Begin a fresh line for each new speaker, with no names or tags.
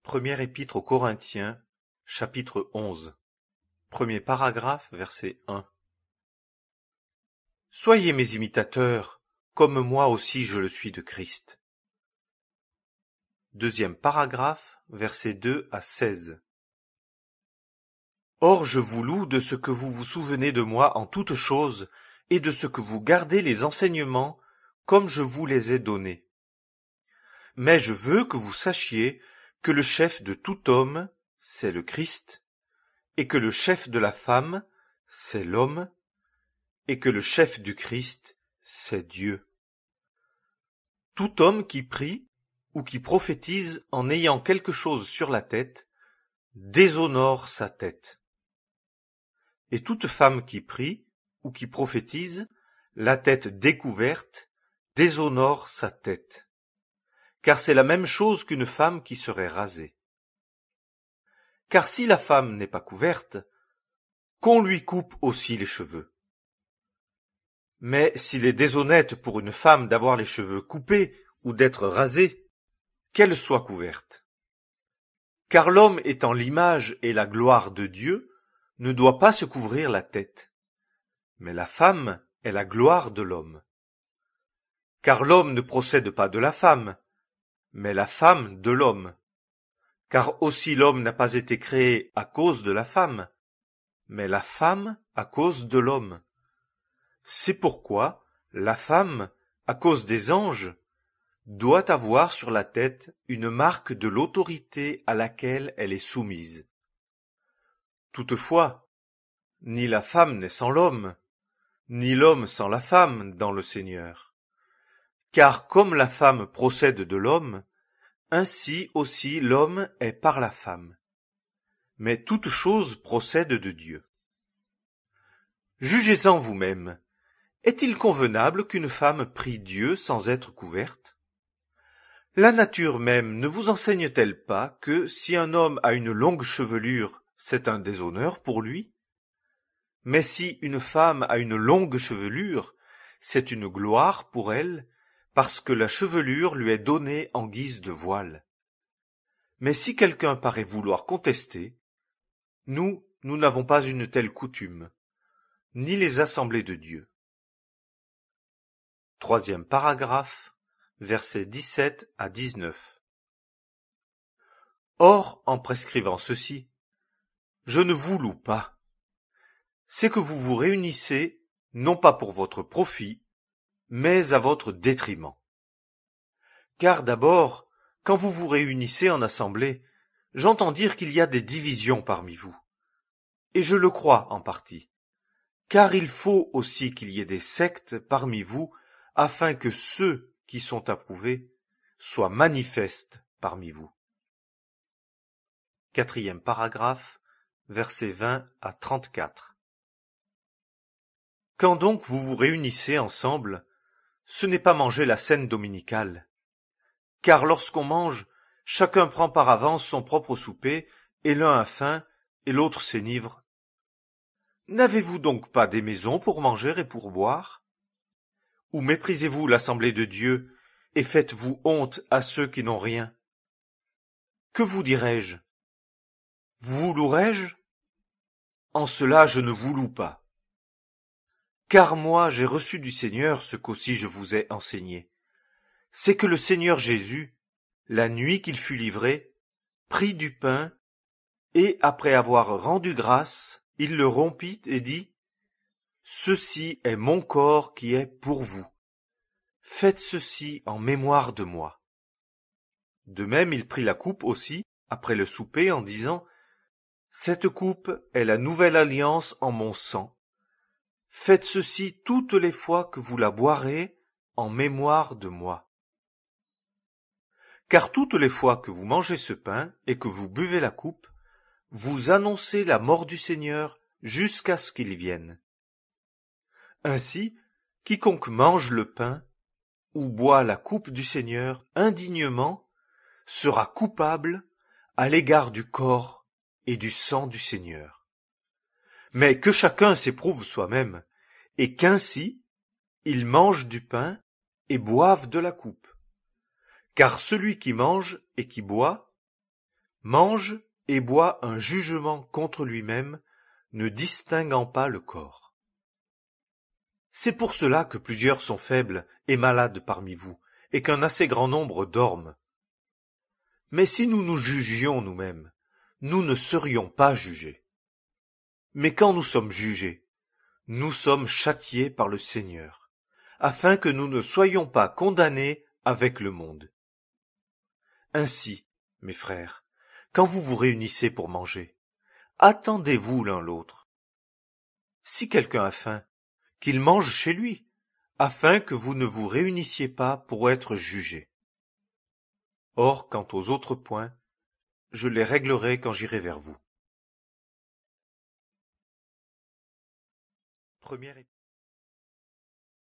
Première épître aux Corinthiens, chapitre 11. Premier paragraphe, verset 1. Soyez mes imitateurs, comme moi aussi je le suis de Christ. Deuxième paragraphe, versets 2 à 16. Or je vous loue de ce que vous vous souvenez de moi en toutes choses, et de ce que vous gardez les enseignements comme je vous les ai donnés. Mais je veux que vous sachiez que le chef de tout homme, c'est le Christ, et que le chef de la femme, c'est l'homme, et que le chef du Christ, c'est Dieu. Tout homme qui prie ou qui prophétise en ayant quelque chose sur la tête, déshonore sa tête. Et toute femme qui prie ou qui prophétise, la tête découverte, déshonore sa tête. Car c'est la même chose qu'une femme qui serait rasée. Car si la femme n'est pas couverte, qu'on lui coupe aussi les cheveux. Mais s'il est déshonnête pour une femme d'avoir les cheveux coupés ou d'être rasée, qu'elle soit couverte. Car l'homme étant l'image et la gloire de Dieu, ne doit pas se couvrir la tête. Mais la femme est la gloire de l'homme. Car l'homme ne procède pas de la femme, mais la femme de l'homme. Car aussi l'homme n'a pas été créé à cause de la femme, mais la femme à cause de l'homme. C'est pourquoi la femme, à cause des anges, doit avoir sur la tête une marque de l'autorité à laquelle elle est soumise. Toutefois, ni la femme n'est sans l'homme, ni l'homme sans la femme dans le Seigneur. Car comme la femme procède de l'homme, ainsi aussi l'homme est par la femme. Mais toute chose procède de Dieu. Jugez-en vous-même. Est-il convenable qu'une femme prie Dieu sans être couverte? La nature même ne vous enseigne-t-elle pas que si un homme a une longue chevelure, c'est un déshonneur pour lui? Mais si une femme a une longue chevelure, c'est une gloire pour elle, parce que la chevelure lui est donnée en guise de voile. Mais si quelqu'un paraît vouloir contester, nous n'avons pas une telle coutume, ni les assemblées de Dieu. Troisième paragraphe, versets 17 à 19. Or, en prescrivant ceci, je ne vous loue pas. C'est que vous vous réunissez, non pas pour votre profit, mais à votre détriment. Car d'abord, quand vous vous réunissez en assemblée, j'entends dire qu'il y a des divisions parmi vous. Et je le crois en partie. Car il faut aussi qu'il y ait des sectes parmi vous, afin que ceux qui sont approuvés soient manifestes parmi vous. Quatrième paragraphe, versets 20 à 34. Quand donc vous vous réunissez ensemble, ce n'est pas manger la scène dominicale. Car lorsqu'on mange, chacun prend par avance son propre souper, et l'un a faim, et l'autre s'enivre. N'avez-vous donc pas des maisons pour manger et pour boire? Ou méprisez-vous l'assemblée de Dieu, et faites-vous honte à ceux qui n'ont rien? Que vous dirai-je? Vous louerai-je? En cela je ne vous loue pas. Car moi j'ai reçu du Seigneur ce qu'aussi je vous ai enseigné. C'est que le Seigneur Jésus, la nuit qu'il fut livré, prit du pain, et après avoir rendu grâce, il le rompit et dit, « Ceci est mon corps qui est pour vous. Faites ceci en mémoire de moi. » De même il prit la coupe aussi, après le souper, en disant, « Cette coupe est la nouvelle alliance en mon sang. Faites ceci toutes les fois que vous la boirez en mémoire de moi. Car toutes les fois que vous mangez ce pain et que vous buvez la coupe, vous annoncez la mort du Seigneur jusqu'à ce qu'il vienne. Ainsi, quiconque mange le pain ou boit la coupe du Seigneur indignement sera coupable à l'égard du corps et du sang du Seigneur. Mais que chacun s'éprouve soi-même, et qu'ainsi il mange du pain et boive de la coupe. Car celui qui mange et qui boit mange et boit un jugement contre lui-même, ne distinguant pas le corps. C'est pour cela que plusieurs sont faibles et malades parmi vous, et qu'un assez grand nombre dorment. Mais si nous nous jugions nous-mêmes, nous ne serions pas jugés. Mais quand nous sommes jugés, nous sommes châtiés par le Seigneur, afin que nous ne soyons pas condamnés avec le monde. Ainsi, mes frères, quand vous vous réunissez pour manger, attendez-vous l'un l'autre. Si quelqu'un a faim, qu'il mange chez lui, afin que vous ne vous réunissiez pas pour être jugés. Or, quant aux autres points, je les réglerai quand j'irai vers vous. Premier